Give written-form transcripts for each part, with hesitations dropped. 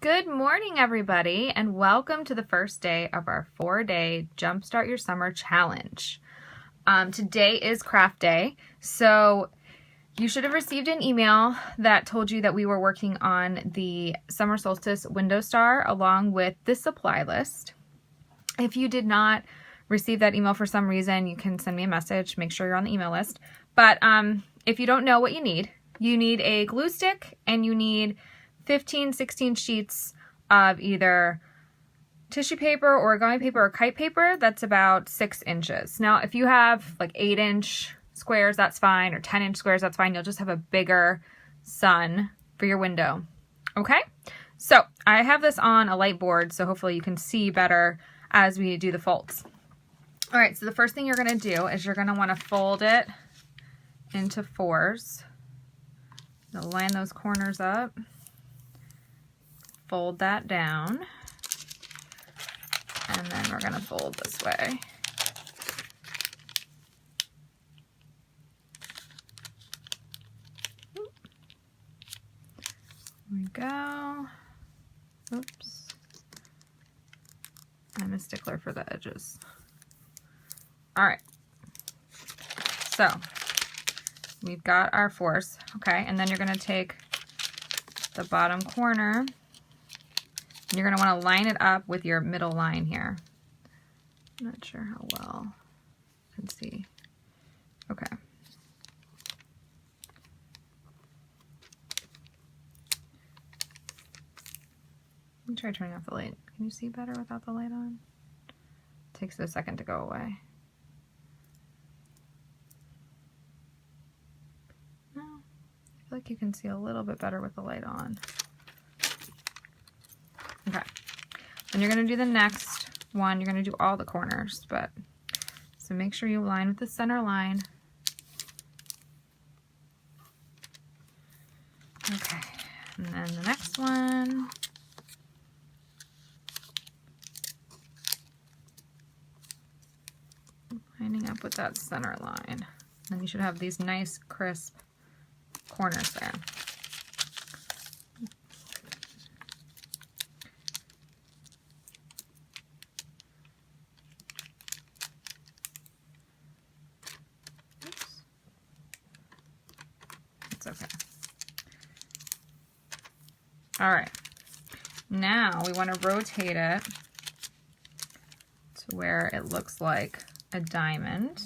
Good morning, everybody, and welcome to the first day of our 4-day Jumpstart Your Summer Challenge. Today is craft day, so you should have received an email that told you that we were working on the summer solstice window star along with the supply list. If you did not receive that email for some reason, you can send me a message, make sure you're on the email list. But if you don't know what you need a glue stick and you need 16 sheets of either tissue paper, origami paper, or kite paper. That's about 6 inches. Now, if you have like 8-inch squares, that's fine, or 10-inch squares, that's fine. You'll just have a bigger sun for your window. Okay, so I have this on a light board, so hopefully you can see better as we do the folds. All right, so the first thing you're gonna do is you're gonna wanna fold it into 4s. You'll line those corners up. Fold that down, and then we're going to fold this way. There we go. Oops. I'm a stickler for the edges. All right. So we've got our 4s, okay, and then you're going to take the bottom corner. You're going to want to line it up with your middle line here. I'm not sure how well you can see. Okay. Let me try turning off the light. Can you see better without the light on? It takes it a second to go away. No, I feel like you can see a little bit better with the light on. Okay, then you're going to do the next one. You're going to do all the corners, but so make sure you line with the center line. Okay, and then the next one. Lining up with that center line. Then you should have these nice crisp corners there. Okay. All right. Now we want to rotate it to where it looks like a diamond.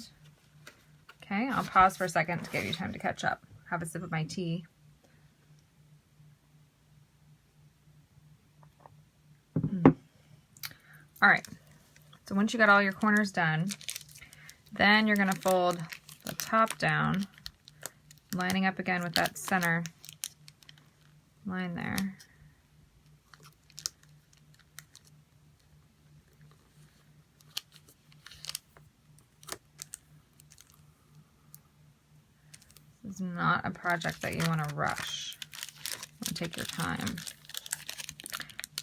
Okay, I'll pause for a second to give you time to catch up. Have a sip of my tea. All right. So once you got all your corners done, then you're going to fold the top down, lining up again with that center line there. This is not a project that you want to rush. You want to take your time.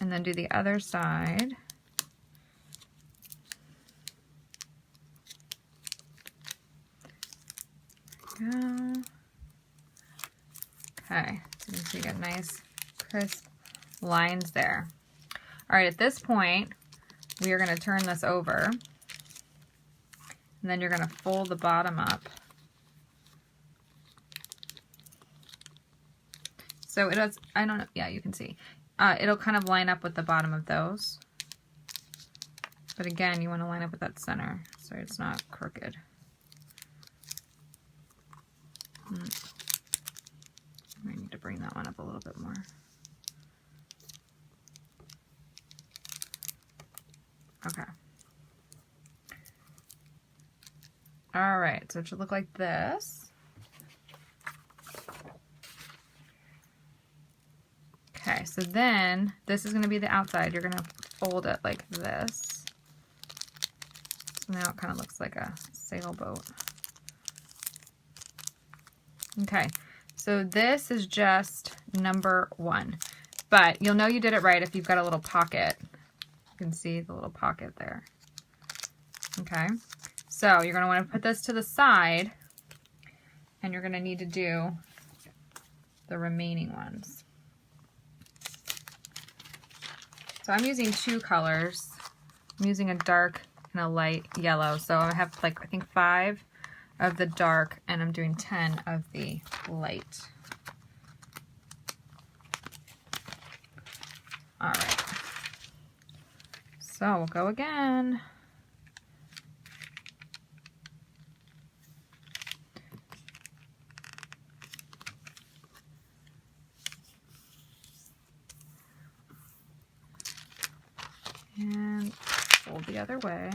And then do the other side. There we go. Okay, so you can see you get nice crisp lines there. All right, at this point, we are going to turn this over, and then you're going to fold the bottom up. So it is, I don't know, yeah, you can see. It'll kind of line up with the bottom of those. But again, you want to line up with that center so it's not crooked. I need to bring that one up a little bit more. Okay. All right, so it should look like this. Okay, so then this is going to be the outside. You're going to fold it like this. So now it kind of looks like a sailboat. Okay, so this is just number 1, but you'll know you did it right if you've got a little pocket. You can see the little pocket there. Okay, so you're going to want to put this to the side, and you're going to need to do the remaining ones. So I'm using 2 colors. I'm using a dark and a light yellow. So I have like, I think 5 of the dark, and I'm doing 10 of the light. All right. So we'll go again. And fold the other way.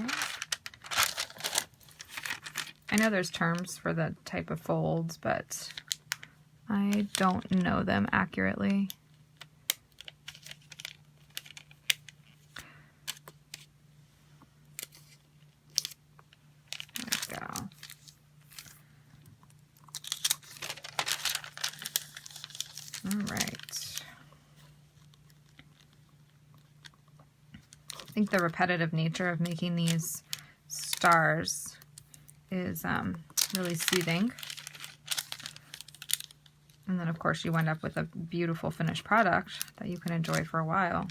I know there's terms for the type of folds, but I don't know them accurately. There we go. All right. I think the repetitive nature of making these stars is really soothing. And then of course you wind up with a beautiful finished product that you can enjoy for a while.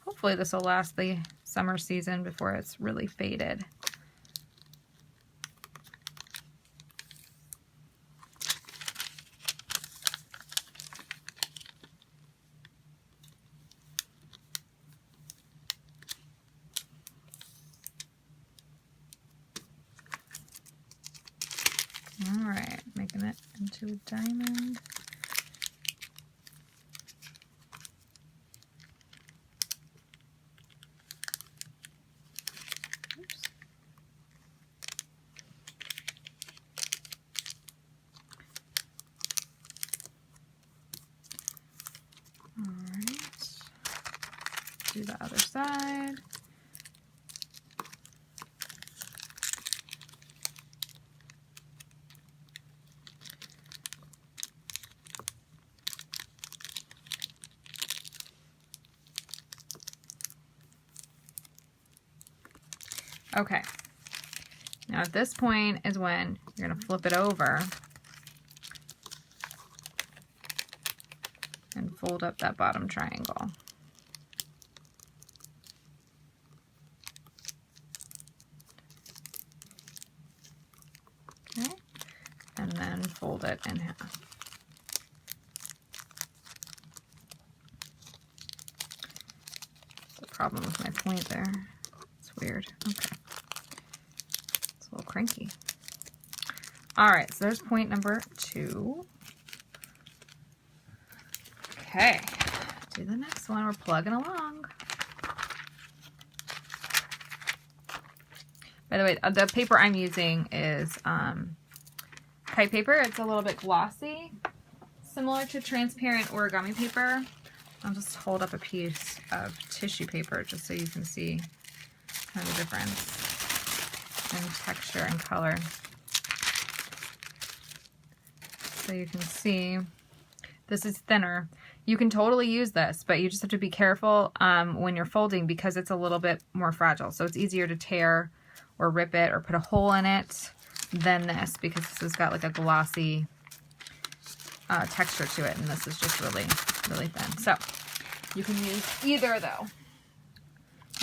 Hopefully this will last the summer season before it's really faded. All right, making it into a diamond. Oops. All right, do the other side. Okay, now at this point is when you're going to flip it over and fold up that bottom triangle. Okay, and then fold it in half. That's a problem with my point there. It's weird. Okay. It's a little cranky. All right, so there's point number 2. Okay, do the next one. We're plugging along. By the way, the paper I'm using is kite paper. It's a little bit glossy, similar to transparent origami paper. I'll just hold up a piece of tissue paper just so you can see kind of the difference in texture and color. So you can see this is thinner. You can totally use this, but you just have to be careful when you're folding because it's a little bit more fragile. So it's easier to tear or rip it or put a hole in it than this because this has got like a glossy texture to it, and this is just really, really thin. So you can use either though.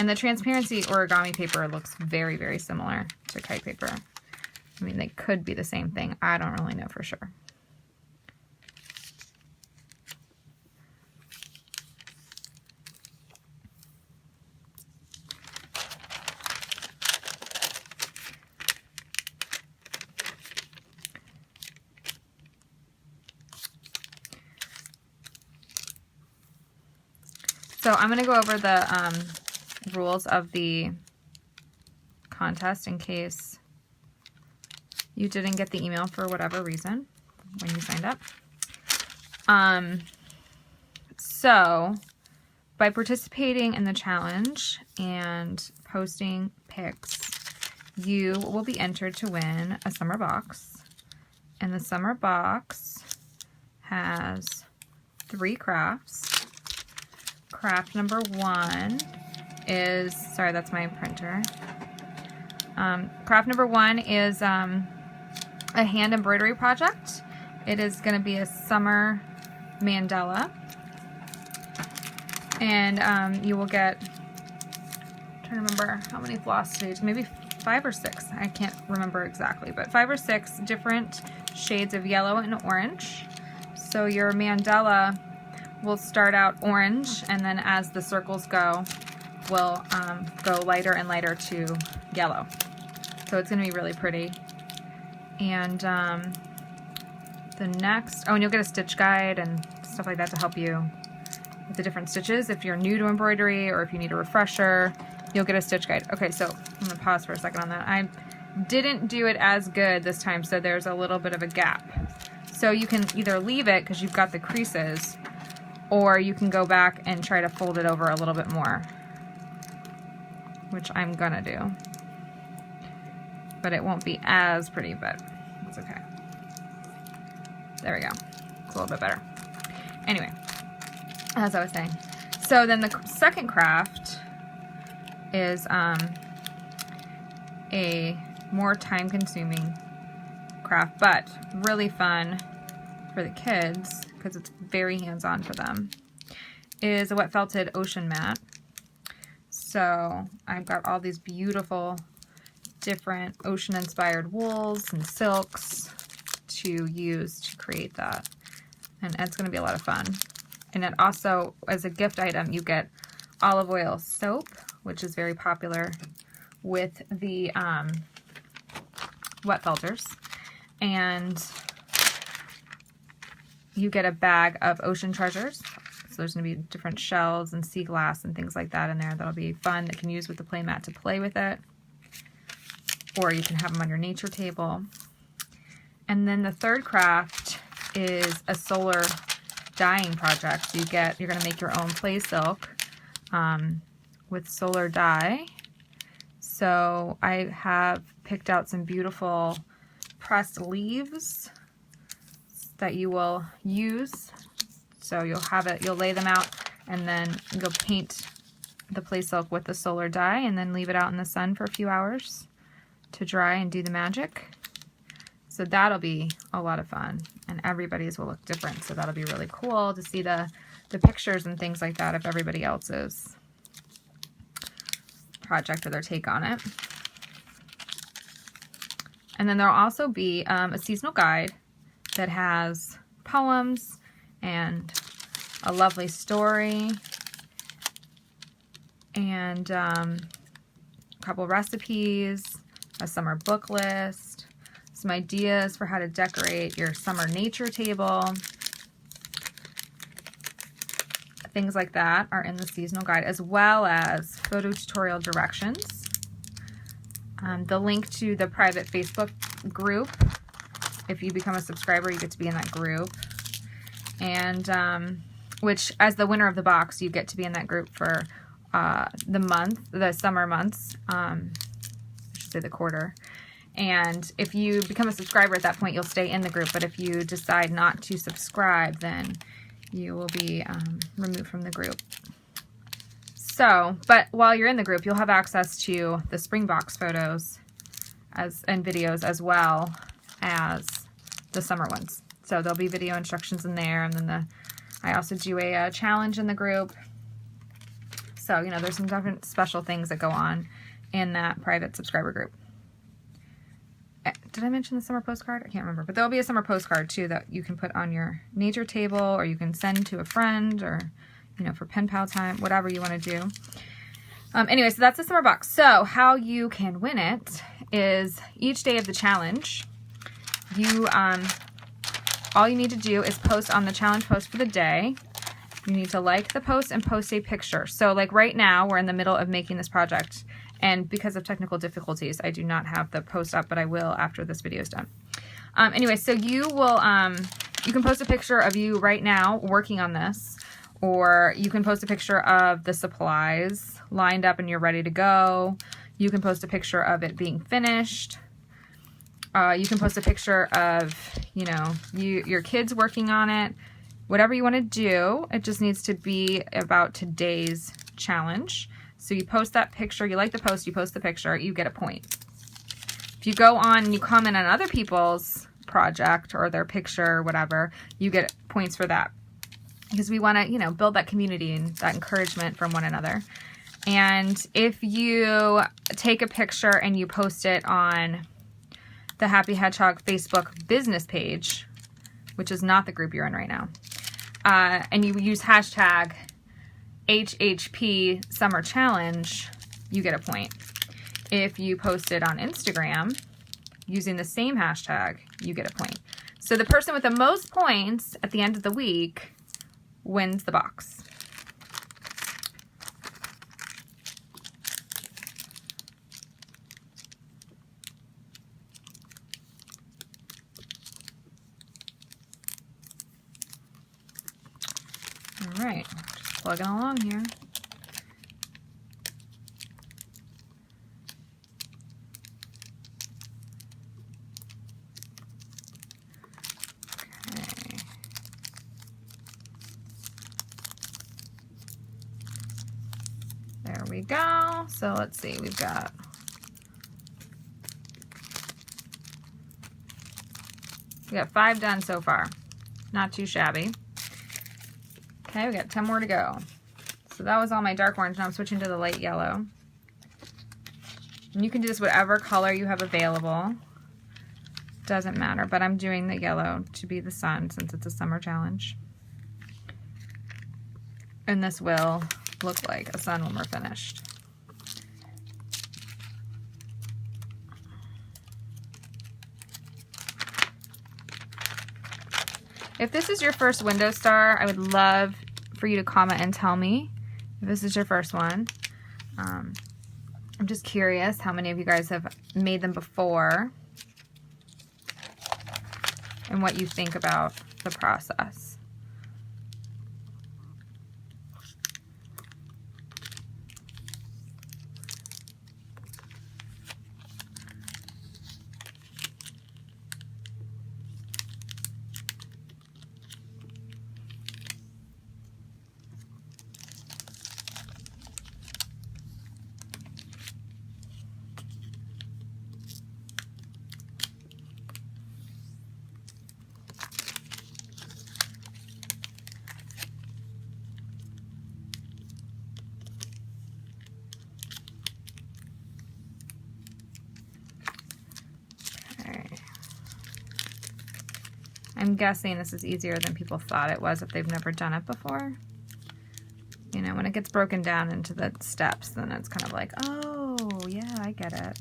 And the transparency origami paper looks very, very similar to kite paper. I mean, they could be the same thing. I don't really know for sure. So I'm going to go over the rules of the contest in case you didn't get the email for whatever reason when you signed up. So by participating in the challenge and posting pics, you will be entered to win a summer box. And the summer box has 3 crafts. Craft number 1 is, sorry, that's my printer. Craft number 1 is a hand embroidery project. It is going to be a summer mandala. And you will get, I'm trying to remember how many floss stages, maybe 5 or 6. I can't remember exactly, but 5 or 6 different shades of yellow and orange. So your mandala will start out orange, and then as the circles go, will go lighter and lighter to yellow. So it's going to be really pretty. And the next, oh, and you'll get a stitch guide and stuff like that to help you with the different stitches. If you're new to embroidery or if you need a refresher, you'll get a stitch guide. Okay, so I'm going to pause for a second on that. I didn't do it as good this time, so there's a little bit of a gap. So you can either leave it because you've got the creases, or you can go back and try to fold it over a little bit more, which I'm gonna do. But it won't be as pretty, but it's okay. There we go. It's a little bit better. Anyway, as I was saying. So then the second craft is a more time-consuming craft, but really fun for the kids because it's very hands-on for them, is a wet felted ocean mat. So I've got all these beautiful different ocean-inspired wools and silks to use to create that, and it's going to be a lot of fun. And it also, as a gift item, you get olive oil soap, which is very popular with the wet felters, and you get a bag of ocean treasures. So there's going to be different shells and sea glass and things like that in there that'll be fun, that you can use with the play mat to play with it, or you can have them on your nature table. And then the third craft is a solar dyeing project. So you're going to make your own play silk with solar dye. So I have picked out some beautiful pressed leaves that you will use. So you'll lay them out, and then you'll paint the play silk with the solar dye, and then leave it out in the sun for a few hours to dry and do the magic. So that'll be a lot of fun, and everybody's will look different. So that'll be really cool to see the pictures and things like that of everybody else's project or their take on it. And then there'll also be a seasonal guide that has poems and a lovely story and a couple recipes, a summer book list, some ideas for how to decorate your summer nature table. Things like that are in the seasonal guide, as well as photo tutorial directions. The link to the private Facebook group, if you become a subscriber, you get to be in that group. And which, as the winner of the box, you get to be in that group for the summer months, I should say the quarter. And if you become a subscriber at that point, you'll stay in the group. But if you decide not to subscribe, then you will be removed from the group. So, but while you're in the group, you'll have access to the Springbox photos and videos, as well as the summer ones. So there'll be video instructions in there, and then I also do a challenge in the group. So, you know, there's some different special things that go on in that private subscriber group. Did I mention the summer postcard? I can't remember, but there'll be a summer postcard too that you can put on your nature table, or you can send to a friend, or, you know, for pen pal time, whatever you want to do. Anyway, so that's the summer box. So how you can win it is each day of the challenge, all you need to do is post on the challenge post for the day. You need to like the post and post a picture. So like right now, we're in the middle of making this project, and because of technical difficulties, I do not have the post up, but I will after this video is done. Anyway, so you will, you can post a picture of you right now working on this, or you can post a picture of the supplies lined up and you're ready to go. You can post a picture of it being finished. You can post a picture of, you know, your kids working on it. Whatever you want to do, it just needs to be about today's challenge. So you post that picture, you like the post, you post the picture, you get a point. If you go on and you comment on other people's project or their picture or whatever, you get points for that. Because we want to, you know, build that community and that encouragement from one another. And if you take a picture and you post it on the Happy Hedgehog Facebook business page, which is not the group you're in right now, and you use hashtag HHP Summer Challenge, you get a point. If you post it on Instagram using the same hashtag, you get a point. So the person with the most points at the end of the week wins the box. All right, just plugging along here. Okay. There we go. So let's see, we got got 5 done so far. Not too shabby. Okay, we got 10 more to go. So that was all my dark orange. Now I'm switching to the light yellow. And you can do this whatever color you have available. Doesn't matter, but I'm doing the yellow to be the sun since it's a summer challenge. And this will look like a sun when we're finished. If this is your first window star, I would love for you to comment and tell me if this is your first one. I'm just curious how many of you guys have made them before and what you think about the process. I'm guessing this is easier than people thought it was if they've never done it before. You know, when it gets broken down into the steps, then it's kind of like, oh, yeah, I get it.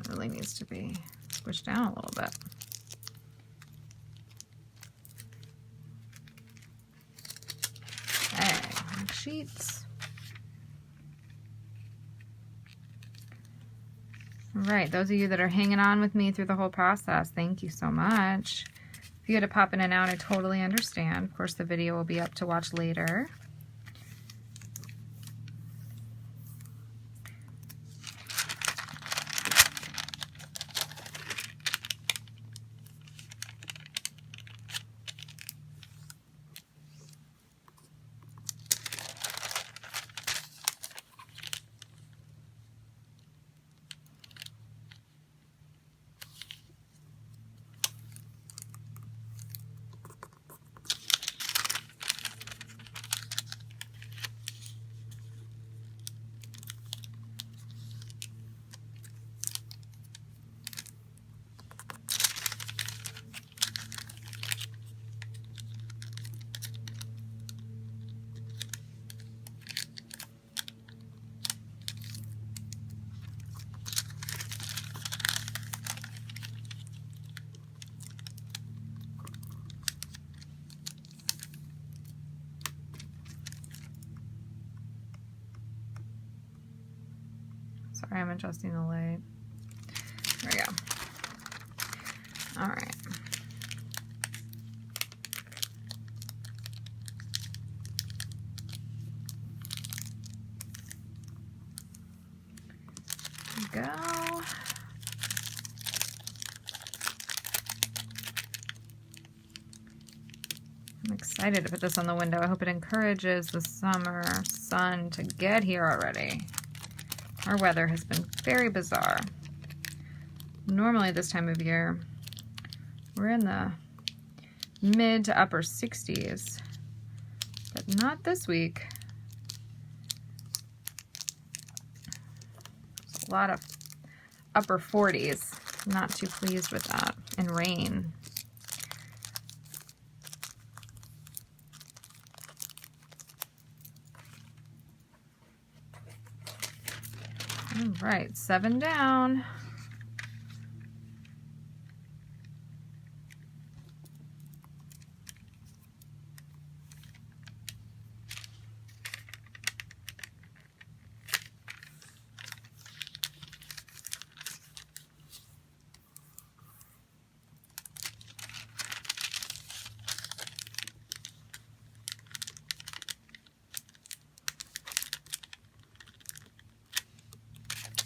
Really needs to be squished down a little bit. Okay, next sheets. All right, those of you that are hanging on with me through the whole process, thank you so much. If you had to pop in and out, I totally understand. Of course, the video will be up to watch later. Sorry, I'm adjusting the light. There we go. All right. There we go. I'm excited to put this on the window. I hope it encourages the summer sun to get here already. Our weather has been very bizarre. Normally this time of year, we're in the mid to upper 60s, but not this week. There's a lot of upper 40s. Not too pleased with that. And rain. All right, 7 down.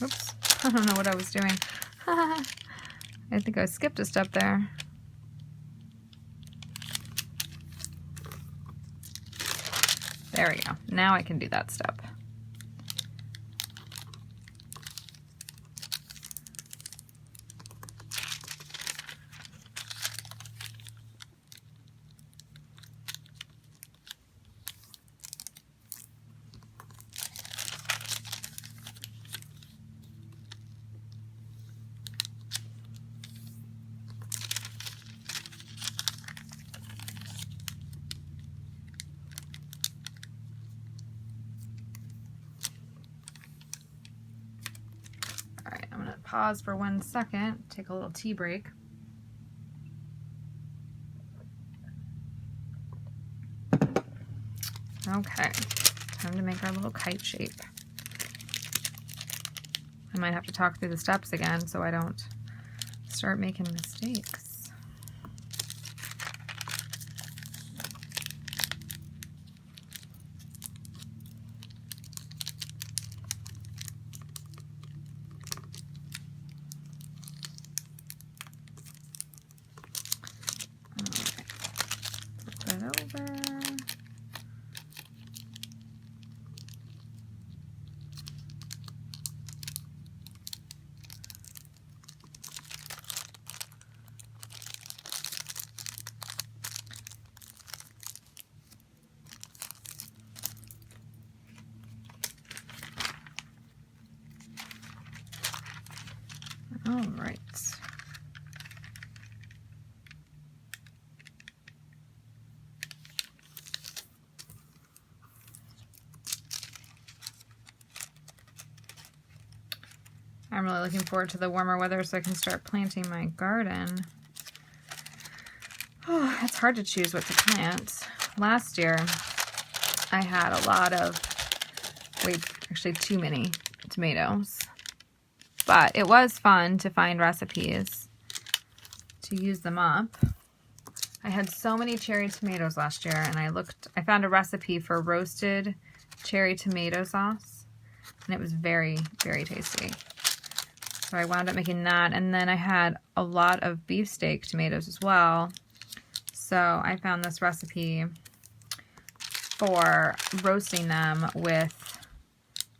Oops, I don't know what I was doing. I think I skipped a step there. There we go. Now I can do that step. Pause for 1 second, take a little tea break. Okay, time to make our little kite shape. I might have to talk through the steps again so I don't start making mistakes. All right. I'm really looking forward to the warmer weather so I can start planting my garden. Oh, it's hard to choose what to plant. Last year, I had a lot of, actually too many tomatoes. But it was fun to find recipes to use them up. I had so many cherry tomatoes last year, and I found a recipe for roasted cherry tomato sauce, and it was very, very tasty. So I wound up making that, and then I had a lot of beefsteak tomatoes as well. So I found this recipe for roasting them with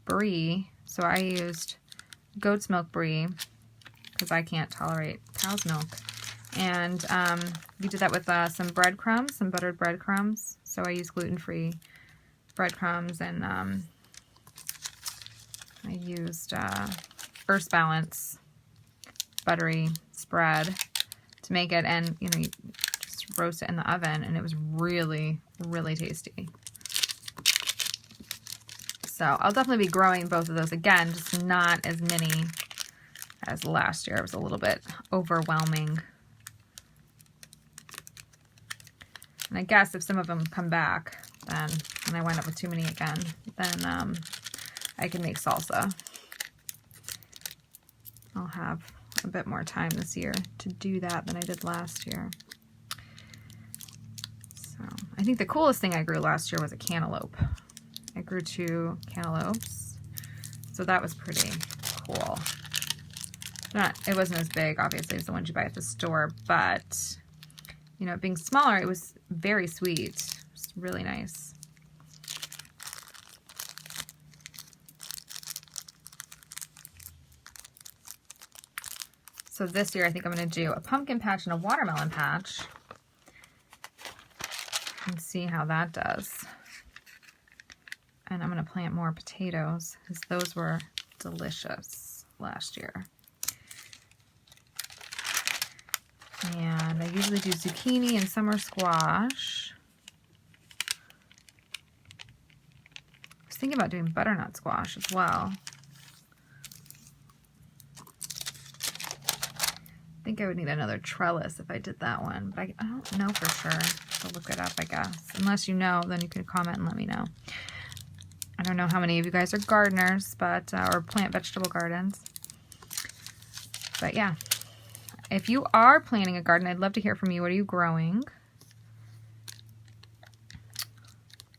brie. So I used goat's milk brie because I can't tolerate cow's milk. And we did that with some breadcrumbs, some buttered breadcrumbs. So I used gluten-free breadcrumbs, and I used Earth's Balance buttery spread to make it, and you just roast it in the oven, and it was really, really tasty. So I'll definitely be growing both of those again, just not as many as last year. It was a little bit overwhelming. And I guess if some of them come back, then, and I wind up with too many again, then I can make salsa. I'll have a bit more time this year to do that than I did last year. So I think the coolest thing I grew last year was a cantaloupe. I grew 2 cantaloupes, so that was pretty cool. It wasn't as big, obviously, as the ones you buy at the store, but, you know, being smaller, it was very sweet. It's really nice. So this year, I think I'm going to do a pumpkin patch and a watermelon patch and see how that does. And I'm going to plant more potatoes because those were delicious last year. And I usually do zucchini and summer squash. I was thinking about doing butternut squash as well. I think I would need another trellis if I did that one, but I don't know for sure. I'll look it up, I guess. Unless you know, then you can comment and let me know. I don't know how many of you guys are gardeners, but or plant vegetable gardens. But yeah. If you are planting a garden, I'd love to hear from you. What are you growing?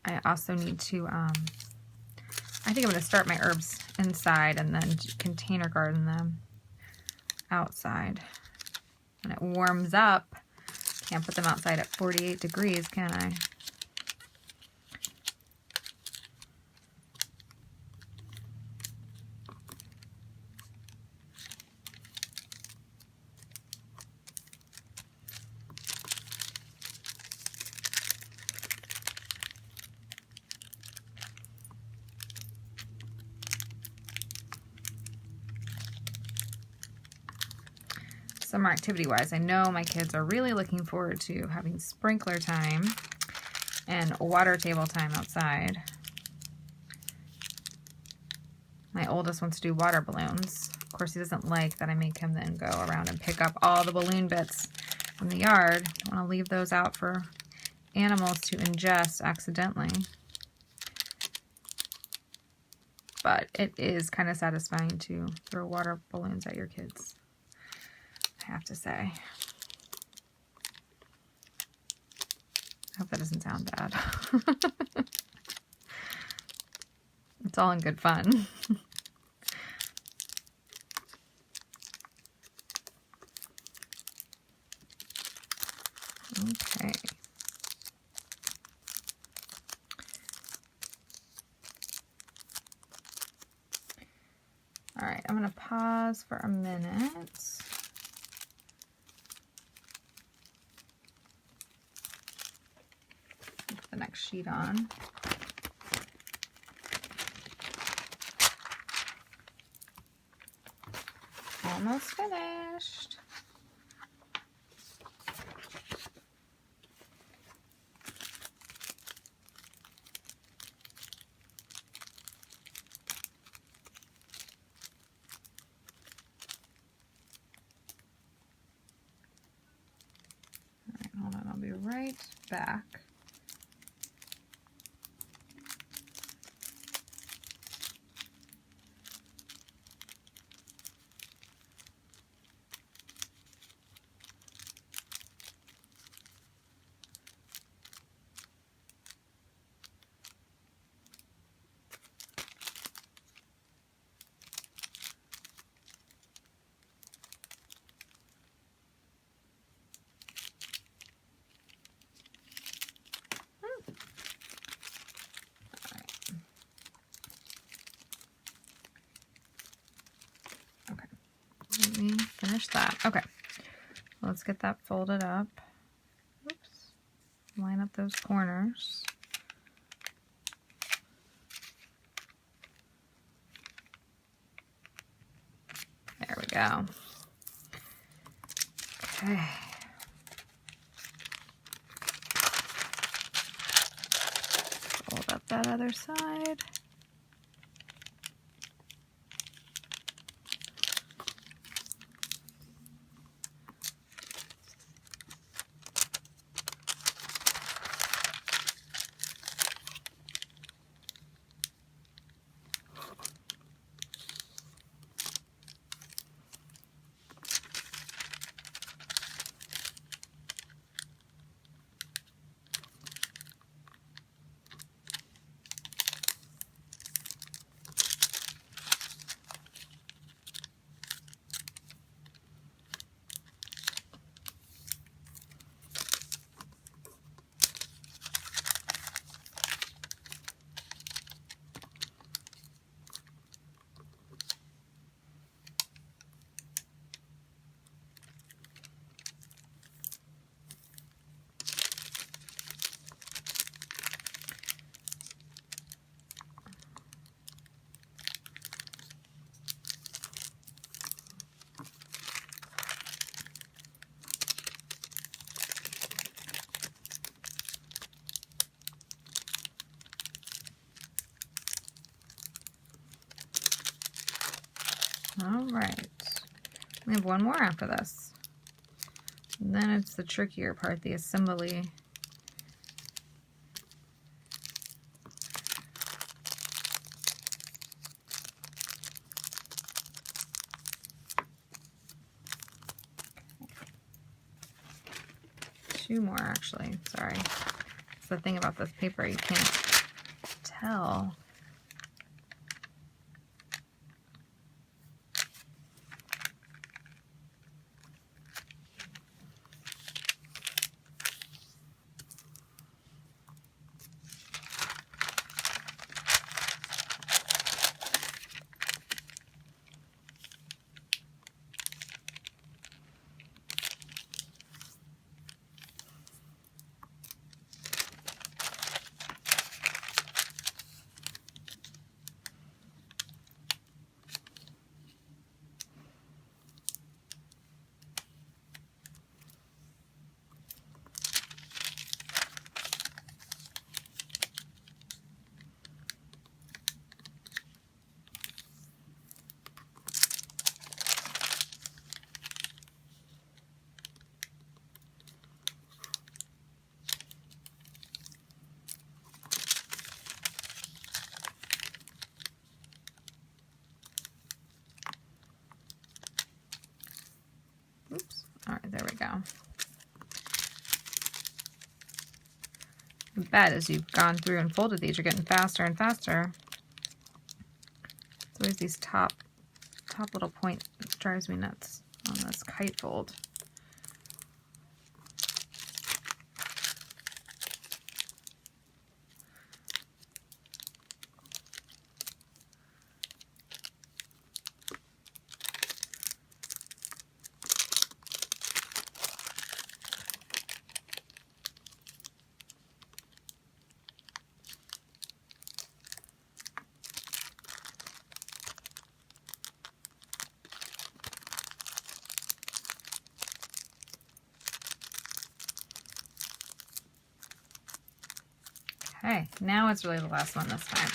I also need to, I think I'm going to start my herbs inside and then container garden them outside. When it warms up, can't put them outside at 48 degrees, can I? Summer activity wise, I know my kids are really looking forward to having sprinkler time and water table time outside. My oldest wants to do water balloons. Of course, he doesn't like that I make him then go around and pick up all the balloon bits from the yard. I want to leave those out for animals to ingest accidentally. But it is kind of satisfying to throw water balloons at your kids, I have to say. I hope that doesn't sound bad. It's all in good fun. Okay. All right, I'm going to pause for a minute. Put the next sheet on. Almost finished. All right, hold on, I'll be right back. Let me finish that. Okay, let's get that folded up. Oops. Line up those corners. There we go. Okay. Fold up that other side. right. We have one more after this. And then it's the trickier part, the assembly. Two more actually, sorry. It's the thing about this paper, you can't tell. Oops. All right, there we go. The bet as you've gone through and folded these, you're getting faster and faster. It's always these top little point that drives me nuts on this kite fold. Okay, now it's really the last one this time.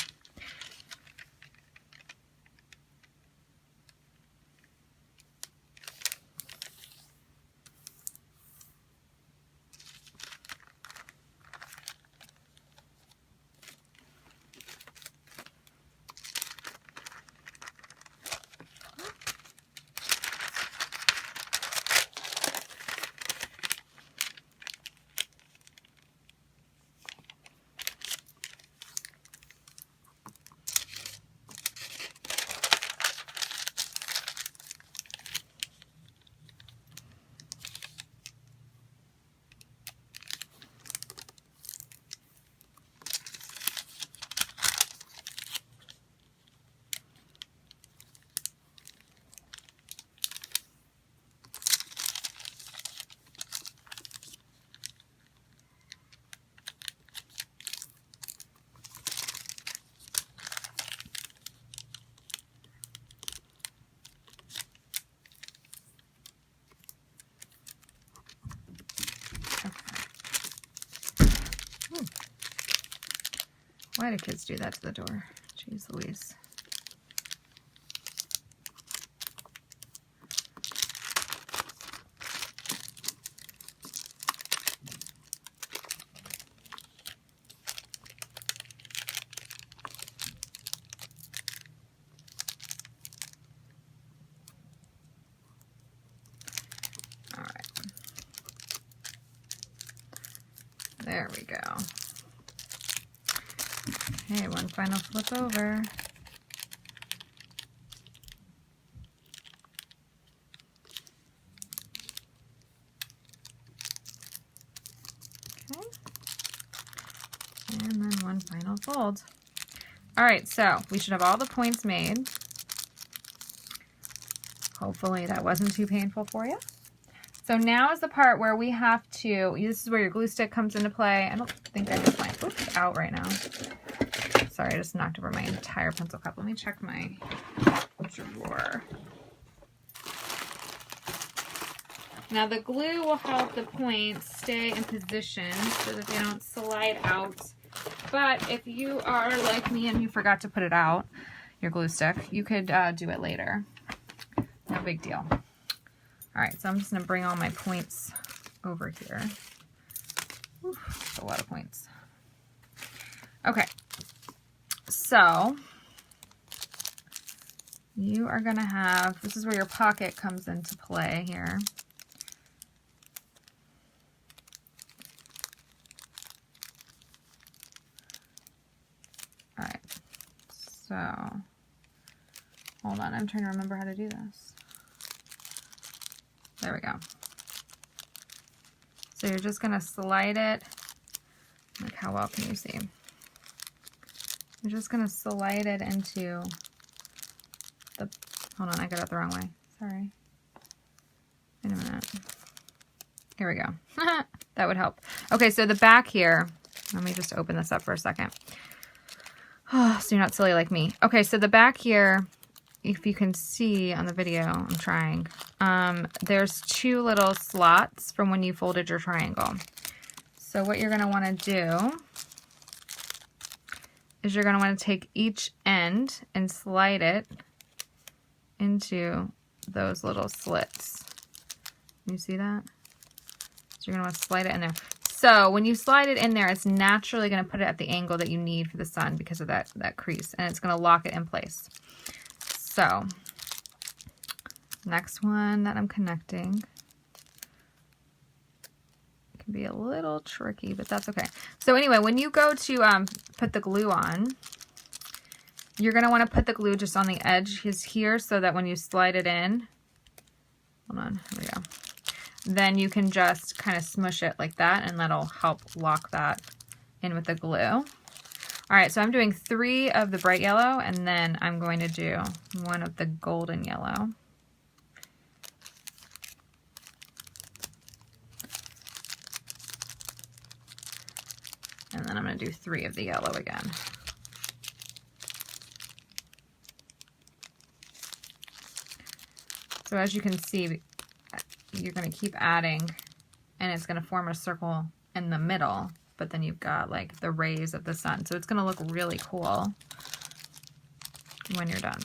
Why do kids do that to the door? Jeez Louise. All right. There we go. Okay, one final flip over. Okay. And then one final fold. All right, so we should have all the points made. Hopefully that wasn't too painful for you. So now is the part where we have to, this is where your glue stick comes into play. I don't think I have mine out right now. Sorry, I just knocked over my entire pencil cup. Let me check my drawer. Now the glue will help the points stay in position so that they don't slide out. But if you are like me and you forgot to put it out, your glue stick, you could do it later. big deal. All right, so I'm just gonna bring all my points over here. Oof, that's a lot of points. Okay, so you are gonna have, this is where your pocket comes into play here. All right, so hold on, I'm trying to remember how to do this. There we go. So you're just gonna slide it, like how well can you see? You're just gonna slide it into the, hold on, I got it the wrong way, sorry. Wait a minute. Here we go. That would help. Okay, so the back here, let me just open this up for a second. Oh, so you're not silly like me. Okay, so the back here, if you can see on the video, I'm trying, there's 2 little slots from when you folded your triangle. So what you're gonna wanna do is you're gonna wanna take each end and slide it into those little slits. You see that? So you're gonna wanna slide it in there. So when you slide it in there, it's naturally gonna put it at the angle that you need for the sun because of that crease, and it's gonna lock it in place. So, next one that I'm connecting can be a little tricky, but that's okay. So anyway, when you go to put the glue on, you're gonna wanna put the glue just on the edge here so that when you slide it in, hold on, here we go. Then you can just kind of smush it like that, and that'll help lock that in with the glue. All right, so I'm doing 3 of the bright yellow, and then I'm going to do 1 of the golden yellow. And then I'm going to do 3 of the yellow again. So as you can see, you're going to keep adding, and it's going to form a circle in the middle, but then you've got like the rays of the sun. So it's going to look really cool when you're done.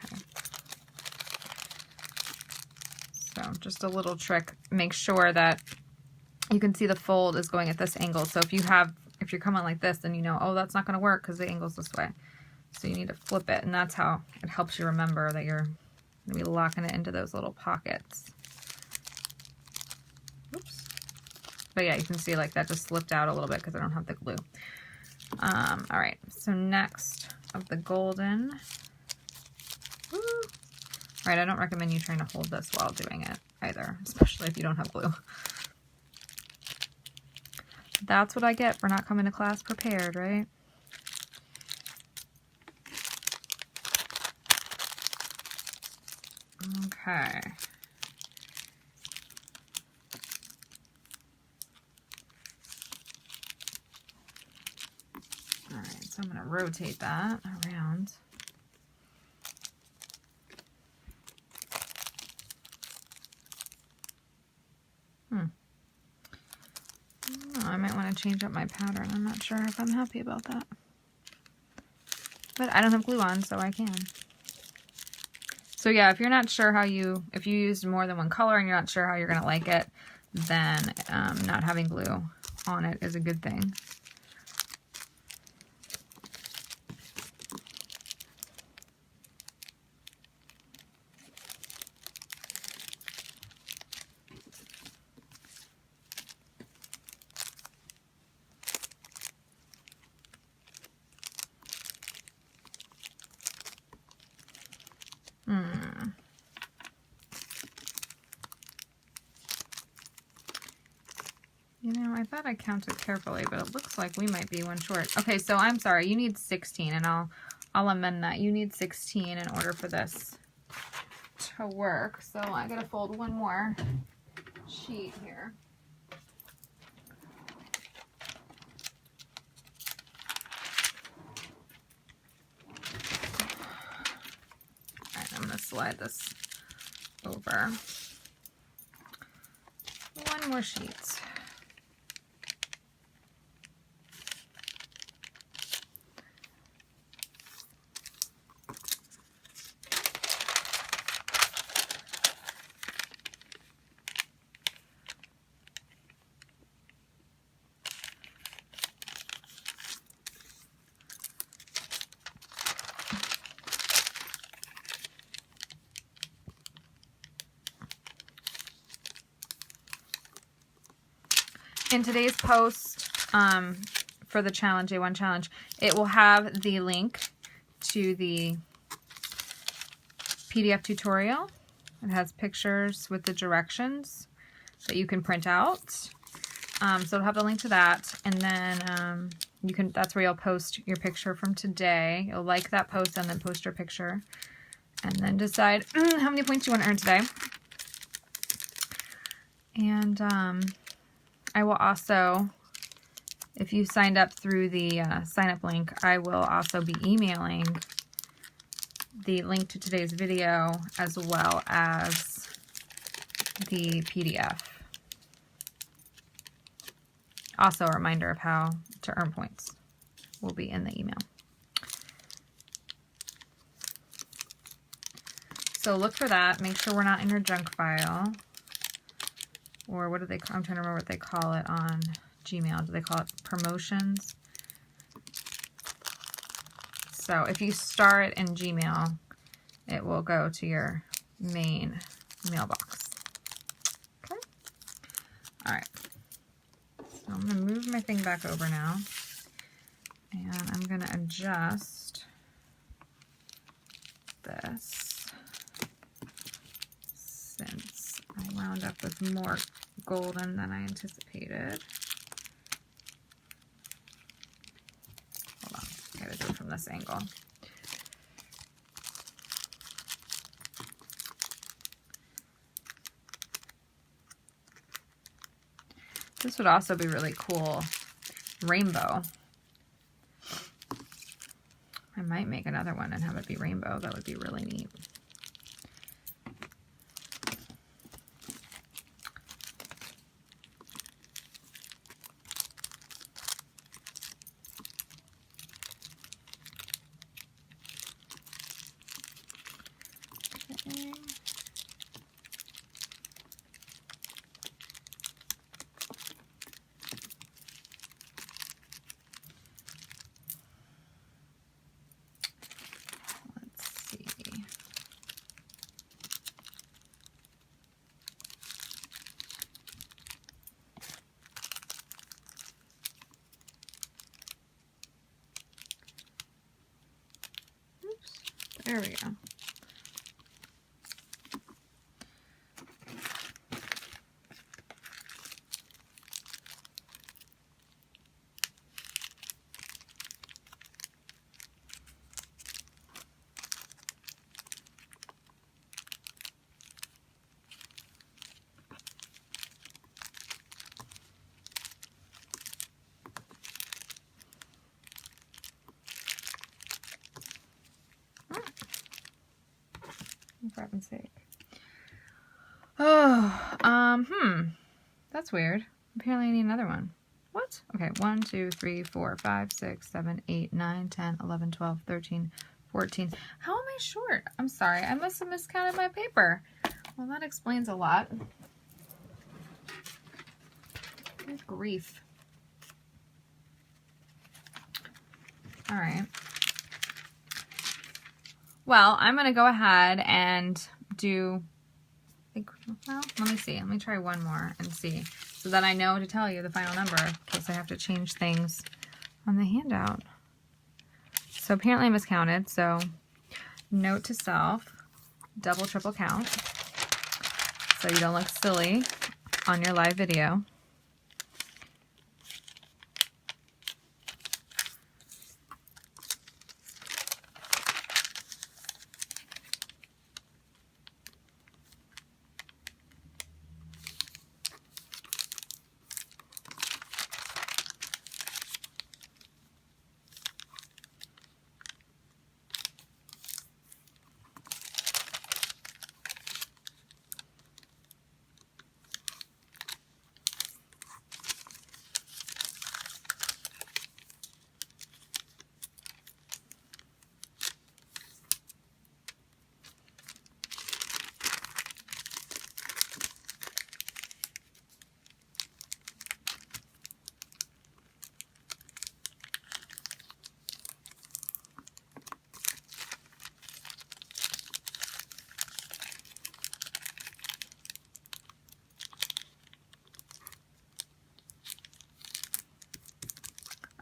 Okay. So just a little trick, make sure that you can see the fold is going at this angle. So if you're coming like this, then you know, oh, that's not going to work because the angle's this way. So you need to flip it, and that's how it helps you remember that you're going to be locking it into those little pockets. Oops. But yeah, you can see like that just slipped out a little bit because I don't have the glue. All right, so next of the golden. Woo. All right, I don't recommend you trying to hold this while doing it either, especially if you don't have glue. That's what I get for not coming to class prepared, right? Okay. All right, so I'm going to rotate that around. I might want to change up my pattern. I'm not sure if I'm happy about that. But I don't have glue on, so I can. So yeah, if you're not sure if you used more than one color and you're not sure how you're going to like it, then not having glue on it is a good thing. You know, I thought I counted carefully, but it looks like we might be 1 short. Okay, so I'm sorry, you need 16, and I'll amend that. You need 16 in order for this to work. So I gotta fold 1 more sheet here. All right, I'm gonna slide this over. 1 more sheet. in today's post for the challenge, Day 1 challenge, it will have the link to the PDF tutorial. It has pictures with the directions that you can print out. So it'll have the link to that, and then that's where you'll post your picture from today. You'll like that post and then post your picture, and then decide how many points you want to earn today. And I will also, if you signed up through the sign up link, I will also be emailing the link to today's video as well as the PDF. Also, a reminder of how to earn points will be in the email. So look for that. Make sure we're not in your junk file. Or what do they call, I'm trying to remember what they call it on Gmail. Do they call it promotions? So if you store it in Gmail, it will go to your main mailbox. Okay? All right. So I'm going to move my thing back over now. And I'm going to adjust this since I wound up with more golden than I anticipated. Hold on, I gotta do it from this angle. This would also be really cool. Rainbow. I might make another one and have it be rainbow. That would be really neat. Okay. There we go. For heaven's sake. Oh, that's weird. Apparently I need another one. What? Okay, 1, 2, 3, 4, 5, 6, 7, 8, 9, 10, 11, 12, 13, 14. How am I short? I'm sorry. I must have miscounted my paper. Well, that explains a lot. Good grief. All right. Well, I'm going to go ahead and do, well, let me see. Let me try one more and see. So that I know to tell you the final number in case I have to change things on the handout. So apparently I miscounted. So note to self, double, triple count. So you don't look silly on your live video.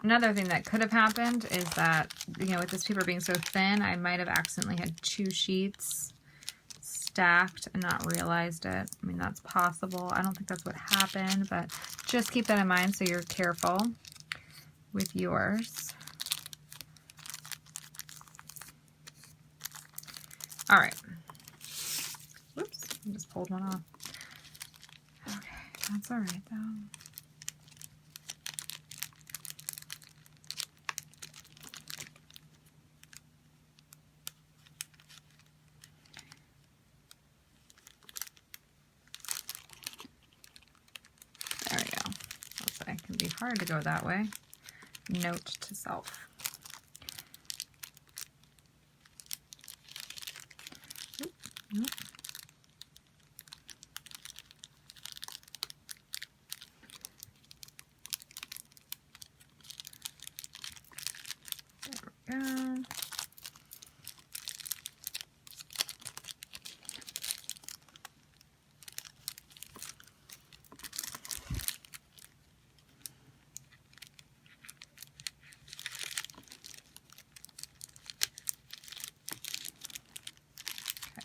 another thing that could have happened is that, you know, with this paper being so thin, I might have accidentally had 2 sheets stacked and not realized it. I mean, that's possible. I don't think that's what happened, but just keep that in mind so you're careful with yours. All right. Whoops, I just pulled one off. Okay, that's all right though. There we go. It can be hard to go that way. Note to self. Oop. There we go.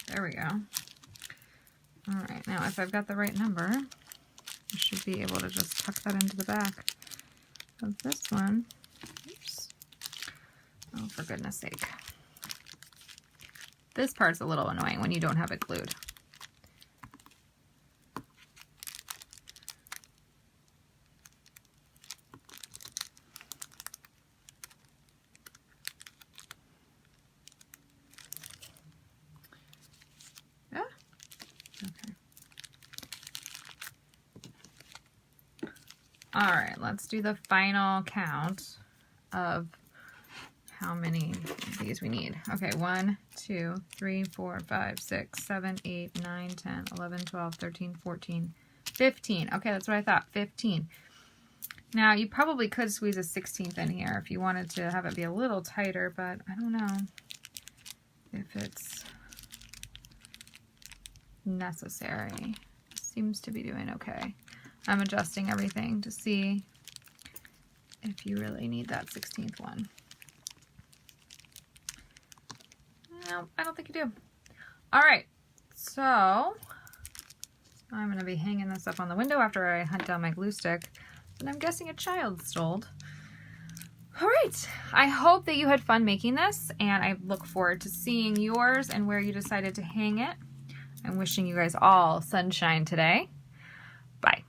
There we go. All right, now if I've got the right number, I should be able to just tuck that into the back of this one. Oops. Oh, for goodness sake. This part's a little annoying when you don't have it glued. All right, let's do the final count of how many of these we need. Okay, 1, 2, 3, 4, 5, 6, 7, 8, 9, 10, 11, 12, 13, 14, 15. Okay, that's what I thought, 15. Now, you probably could squeeze a 16th in here if you wanted to have it be a little tighter, but I don't know if it's necessary. Seems to be doing okay. I'm adjusting everything to see if you really need that 16th one. No, I don't think you do. All right, so I'm going to be hanging this up on the window after I hunt down my glue stick, and I'm guessing a child stole. All right, I hope that you had fun making this, and I look forward to seeing yours and where you decided to hang it. I'm wishing you guys all sunshine today. Bye.